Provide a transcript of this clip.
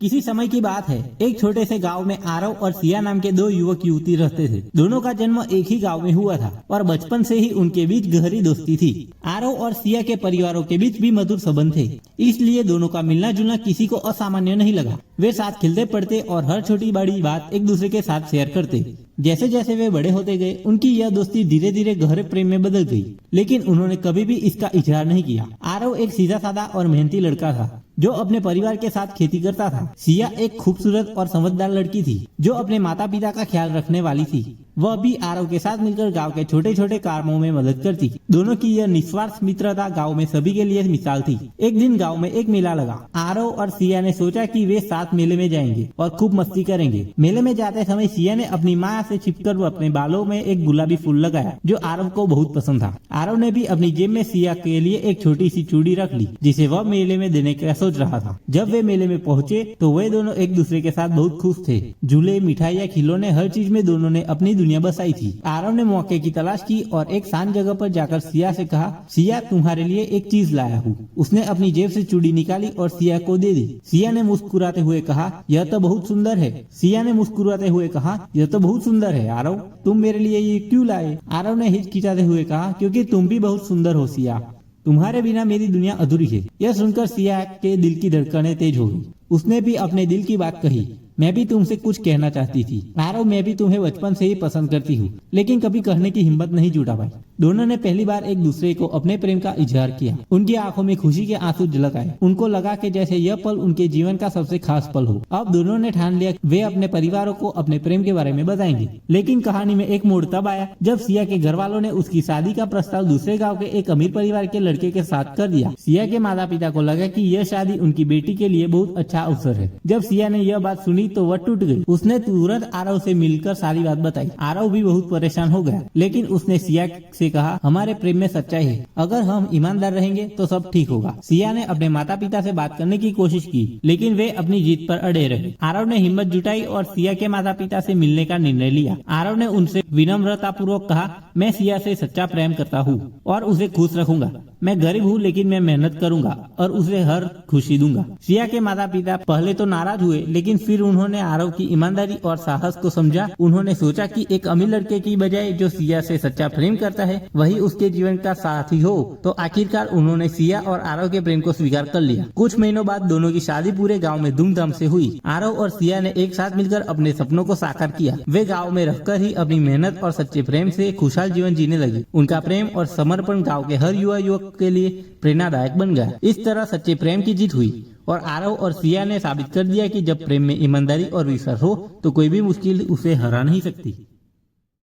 किसी समय की बात है, एक छोटे से गांव में आरव और सिया नाम के दो युवक युवती रहते थे। दोनों का जन्म एक ही गांव में हुआ था और बचपन से ही उनके बीच गहरी दोस्ती थी। आरव और सिया के परिवारों के बीच भी मधुर संबंध थे, इसलिए दोनों का मिलना जुलना किसी को असामान्य नहीं लगा। वे साथ खेलते पढ़ते और हर छोटी बड़ी बात एक दूसरे के साथ शेयर करते। जैसे जैसे वे बड़े होते गए, उनकी यह दोस्ती धीरे धीरे गहरे प्रेम में बदल गई, लेकिन उन्होंने कभी भी इसका इजहार नहीं किया। आरव एक सीधा साधा और मेहनती लड़का था जो अपने परिवार के साथ खेती करता था। सिया एक खूबसूरत और समझदार लड़की थी जो अपने माता पिता का ख्याल रखने वाली थी। वह भी आरव के साथ मिलकर गांव के छोटे छोटे कामों में मदद करती। दोनों की यह निस्वार्थ मित्रता गांव में सभी के लिए मिसाल थी। एक दिन गांव में एक मेला लगा। आरव और सिया ने सोचा कि वे साथ मेले में जाएंगे और खूब मस्ती करेंगे। मेले में जाते समय सिया ने अपनी माँ से छिपकर अपने बालों में एक गुलाबी फूल लगाया जो आरव को बहुत पसंद था। आरव ने भी अपनी जेब में सिया के लिए एक छोटी सी चूड़ी रख ली जिसे वह मेले में देने का सोच रहा था। जब वे मेले में पहुंचे तो वे दोनों एक दूसरे के साथ बहुत खुश थे। झूले, मिठाइयाँ, खिलौने, हर चीज में दोनों ने अपनी दुनिया बसाई थी। आरव ने मौके की तलाश की और एक शांत जगह पर जाकर सिया से कहा, सिया तुम्हारे लिए एक चीज लाया हूँ। उसने अपनी जेब से चूड़ी निकाली और सिया को दे दी। सिया ने मुस्कुराते हुए कहा, यह तो बहुत सुंदर है। सिया ने मुस्कुराते हुए कहा, यह तो बहुत सुंदर है आरव, तुम मेरे लिए ये क्यों लाए? आरव ने हिचकिचाते हुए कहा, क्योंकि तुम भी बहुत सुंदर हो सिया, तुम्हारे बिना मेरी दुनिया अधूरी है। यह सुनकर सिया के दिल की धड़कनें तेज हो गई। उसने भी अपने दिल की बात कही, मैं भी तुमसे कुछ कहना चाहती थी आरव, मैं भी तुम्हें बचपन से ही पसंद करती हूँ, लेकिन कभी कहने की हिम्मत नहीं जुटा पाई। दोनों ने पहली बार एक दूसरे को अपने प्रेम का इजहार किया। उनकी आंखों में खुशी के आंसू झलक आए। उनको लगा कि जैसे यह पल उनके जीवन का सबसे खास पल हो। अब दोनों ने ठान लिया वे अपने परिवारों को अपने प्रेम के बारे में बताएंगे। लेकिन कहानी में एक मोड़ तब आया जब सिया के घर वालों ने उसकी शादी का प्रस्ताव दूसरे गाँव के एक अमीर परिवार के लड़के के साथ कर दिया। सिया के माता पिता को लगा कि यह शादी उनकी बेटी के लिए बहुत अच्छा अवसर है। जब सिया ने यह बात सुनी तो वह टूट गई। उसने तुरंत आरव से मिलकर सारी बात बताई। आरव भी बहुत परेशान हो गया, लेकिन उसने सिया से कहा, हमारे प्रेम में सच्चाई है, अगर हम ईमानदार रहेंगे तो सब ठीक होगा। सिया ने अपने माता पिता से बात करने की कोशिश की, लेकिन वे अपनी जीत पर अड़े रहे। आरव ने हिम्मत जुटाई और सिया के माता पिता से मिलने का निर्णय लिया। आरव ने उनसे विनम्रता पूर्वक कहा, मैं सिया से सच्चा प्रेम करता हूँ और उसे खुश रखूंगा। मैं गरीब हूँ लेकिन मैं मेहनत करूंगा और उसे हर खुशी दूंगा। सिया के माता पिता पहले तो नाराज हुए, लेकिन फिर उन्होंने आरव की ईमानदारी और साहस को समझा। उन्होंने सोचा कि एक अमीर लड़के की बजाय जो सिया से सच्चा प्रेम करता है वही उसके जीवन का साथी हो। तो आखिरकार उन्होंने सिया और आरव के प्रेम को स्वीकार कर लिया। कुछ महीनों बाद दोनों की शादी पूरे गाँव में धूमधाम से हुई। आरव और सिया ने एक साथ मिलकर अपने सपनों को साकार किया। वे गाँव में रहकर ही अपनी मेहनत और सच्चे प्रेम से खुशहाल जीवन जीने लगे। उनका प्रेम और समर्पण गाँव के हर युवा युवक के लिए प्रेरणादायक बन गया। इस तरह सच्चे प्रेम की जीत हुई और आरव और सिया ने साबित कर दिया कि जब प्रेम में ईमानदारी और विश्वास हो तो कोई भी मुश्किल उसे हरा नहीं सकती।